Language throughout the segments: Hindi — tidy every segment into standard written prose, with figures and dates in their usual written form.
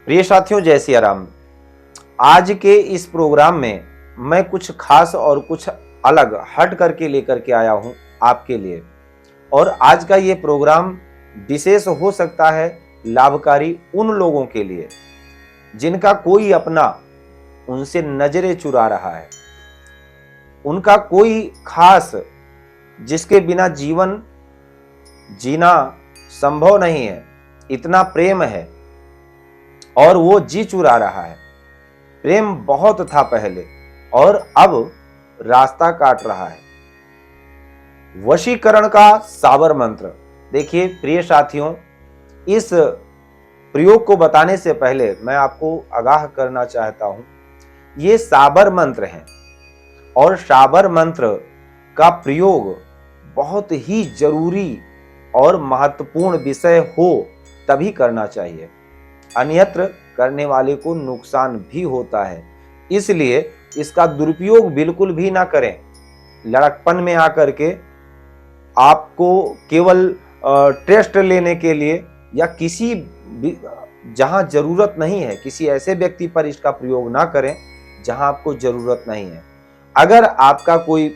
प्रिय साथियों, जय सिया राम। आज के इस प्रोग्राम में मैं कुछ खास और कुछ अलग हट करके लेकर के आया हूं आपके लिए। और आज का ये प्रोग्राम विशेष हो सकता है लाभकारी उन लोगों के लिए जिनका कोई अपना उनसे नजरें चुरा रहा है, उनका कोई खास जिसके बिना जीवन जीना संभव नहीं है, इतना प्रेम है और वो जी चुरा रहा है। प्रेम बहुत था पहले और अब रास्ता काट रहा है। वशीकरण का साबर मंत्र। देखिए प्रिय साथियों, इस प्रयोग को बताने से पहले मैं आपको आगाह करना चाहता हूं, ये साबर मंत्र है और साबर मंत्र का प्रयोग बहुत ही जरूरी और महत्वपूर्ण विषय हो तभी करना चाहिए, अन्यत्र करने वाले को नुकसान भी होता है। इसलिए इसका दुरुपयोग बिल्कुल भी ना करें। लड़कपन में आकर के आपको केवल टेस्ट लेने के लिए या किसी जहां जरूरत नहीं है, किसी ऐसे व्यक्ति पर इसका प्रयोग ना करें जहां आपको जरूरत नहीं है। अगर आपका कोई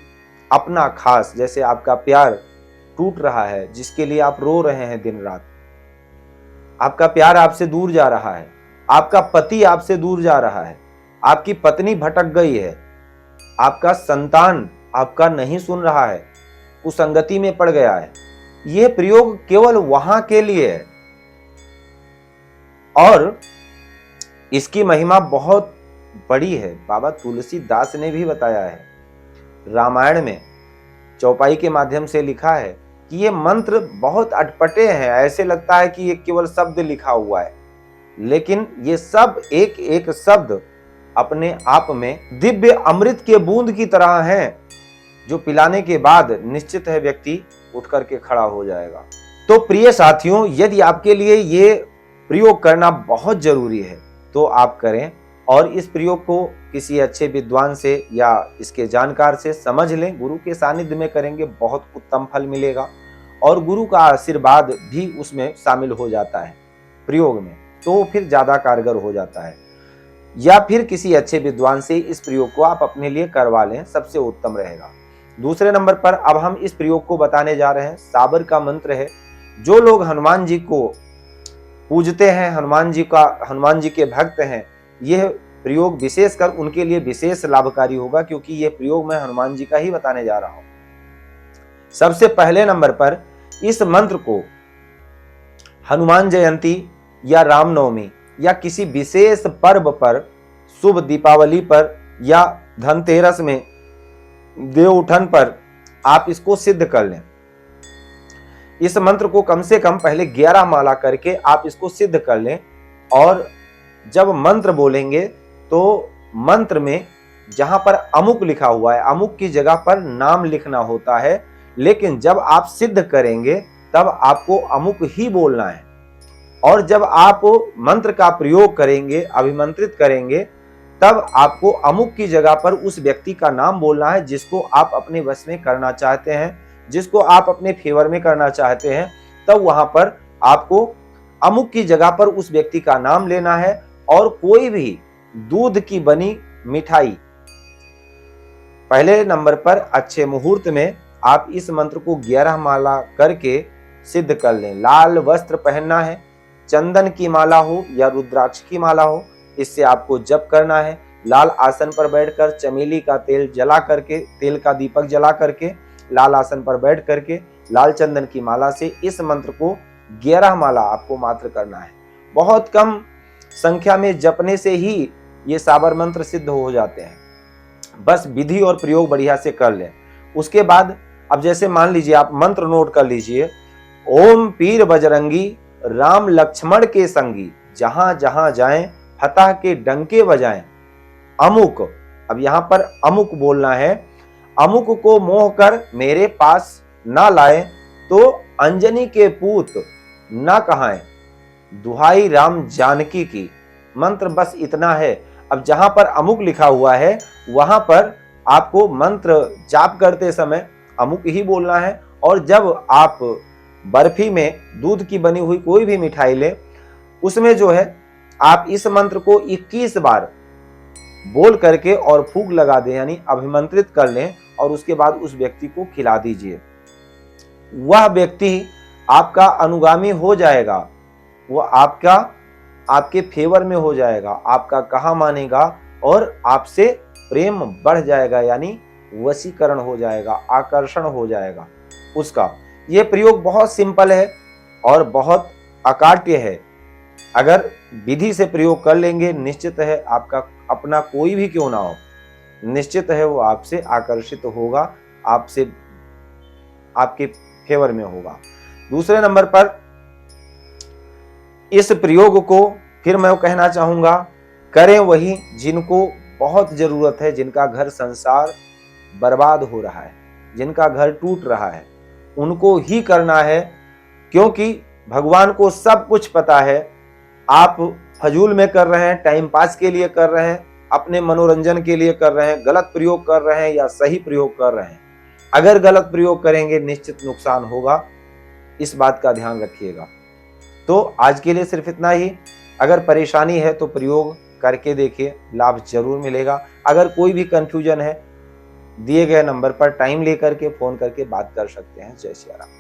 अपना खास, जैसे आपका प्यार टूट रहा है, जिसके लिए आप रो रहे हैं दिन रात, आपका प्यार आपसे दूर जा रहा है, आपका पति आपसे दूर जा रहा है, आपकी पत्नी भटक गई है, आपका संतान आपका नहीं सुन रहा है, कुसंगति में पड़ गया है, यह प्रयोग केवल वहां के लिए है और इसकी महिमा बहुत बड़ी है। बाबा तुलसीदास ने भी बताया है, रामायण में चौपाई के माध्यम से लिखा है कि ये मंत्र बहुत अटपटे हैं, ऐसे लगता है कि ये केवल शब्द लिखा हुआ है, लेकिन ये सब एक एक शब्द अपने आप में दिव्य अमृत के बूंद की तरह हैं, जो पिलाने के बाद निश्चित है व्यक्ति उठ करके खड़ा हो जाएगा। तो प्रिय साथियों, यदि आपके लिए ये प्रयोग करना बहुत जरूरी है तो आप करें और इस प्रयोग को किसी अच्छे विद्वान से या इसके जानकार से समझ लें। गुरु के सानिध्य में करेंगे, बहुत उत्तम फल मिलेगा और गुरु का आशीर्वाद भी उसमें शामिल हो जाता है प्रयोग में, तो फिर ज्यादा कारगर हो जाता है। या फिर किसी अच्छे विद्वान से इस प्रयोग को आप अपने लिए करवा लें, सबसे उत्तम रहेगा। दूसरे नंबर पर अब हम इस प्रयोग को बताने जा रहे हैं। साबर का मंत्र है। जो लोग हनुमान जी को पूजते हैं, हनुमान जी के भक्त हैं, यह प्रयोग विशेषकर उनके लिए विशेष लाभकारी होगा, क्योंकि यह प्रयोग मैं हनुमान जी का ही बताने जा रहा हूं। सबसे पहले नंबर पर इस मंत्र को हनुमान जयंती या रामनवमी या किसी विशेष पर्व पर, शुभ दीपावली पर या धनतेरस में, देवउठन पर आप इसको सिद्ध कर लें। इस मंत्र को कम से कम पहले 11 माला करके आप इसको सिद्ध कर लें और जब मंत्र बोलेंगे तो मंत्र में जहां पर अमुक लिखा हुआ है, अमुक की जगह पर नाम लिखना होता है, लेकिन जब आप सिद्ध करेंगे तब आपको अमुक ही बोलना है। और जब आप मंत्र का प्रयोग करेंगे, अभिमंत्रित करेंगे, तब आपको अमुक की जगह पर उस व्यक्ति का नाम बोलना है जिसको आप अपने वश में करना चाहते हैं, जिसको आप अपने फेवर में करना चाहते हैं। तब वहां पर आपको अमुक की जगह पर उस व्यक्ति का नाम लेना है और कोई भी दूध की बनी मिठाई, पहले नंबर पर अच्छे मुहूर्त में आप इस मंत्र को 11 माला करके सिद्ध कर लें। लाल वस्त्र पहनना है, चंदन की माला हो या रुद्राक्ष की माला हो, इससे आपको जप करना है। लाल आसन पर बैठकर चमेली का तेल जला करके, तेल का दीपक जला करके, लाल आसन पर बैठ करके लाल चंदन की माला से इस मंत्र को 11 माला आपको मात्र करना है। बहुत कम संख्या में जपने से ही ये साबर मंत्र सिद्ध हो जाते हैं। बस विधि और प्रयोग बढ़िया से कर लें। उसके बाद अब जैसे मान लीजिए, आप मंत्र नोट कर लीजिए, ओम पीर बजरंगी राम लक्ष्मण के संगी, जहां जहां जाएं फतह के डंके बजाएं। अमुक, अब यहां पर अमुक बोलना है। अमुक को मोह कर मेरे पास ना लाए, तो अंजनी के पूत ना कहाएं, दुहाई राम जानकी की। मंत्र बस इतना है। अब जहां पर अमुक लिखा हुआ है वहां पर आपको मंत्र जाप करते समय अमुक ही बोलना है। और जब आप बर्फी में दूध की बनी हुई कोई भी मिठाई लें, उसमें जो है आप इस मंत्र को 21 बार बोल करके और फूंक लगा दें, यानी अभिमंत्रित कर लें और उसके बाद उस व्यक्ति को खिला दीजिए। वह व्यक्ति आपका अनुगामी हो जाएगा, वो आपके फेवर में हो जाएगा, आपका कहा मानेगा और आपसे प्रेम बढ़ जाएगा, यानी वशीकरण हो जाएगा, आकर्षण हो जाएगा उसका। यह प्रयोग बहुत सिंपल है और बहुत अकाट्य है। अगर विधि से प्रयोग कर लेंगे, निश्चित है आपका अपना कोई भी क्यों ना हो, निश्चित है वो आपसे आकर्षित होगा, आपसे आपके फेवर में होगा। दूसरे नंबर पर इस प्रयोग को फिर मैं कहना चाहूंगा, करें वही जिनको बहुत जरूरत है, जिनका घर संसार बर्बाद हो रहा है, जिनका घर टूट रहा है, उनको ही करना है, क्योंकि भगवान को सब कुछ पता है। आप फजूल में कर रहे हैं, टाइम पास के लिए कर रहे हैं, अपने मनोरंजन के लिए कर रहे हैं, गलत प्रयोग कर रहे हैं या सही प्रयोग कर रहे हैं। अगर गलत प्रयोग करेंगे निश्चित नुकसान होगा, इस बात का ध्यान रखिएगा। तो आज के लिए सिर्फ इतना ही। अगर परेशानी है तो प्रयोग करके देखिए, लाभ जरूर मिलेगा। अगर कोई भी कंफ्यूजन है, दिए गए नंबर पर टाइम लेकर के फोन करके बात कर सकते हैं। जय श्री राम।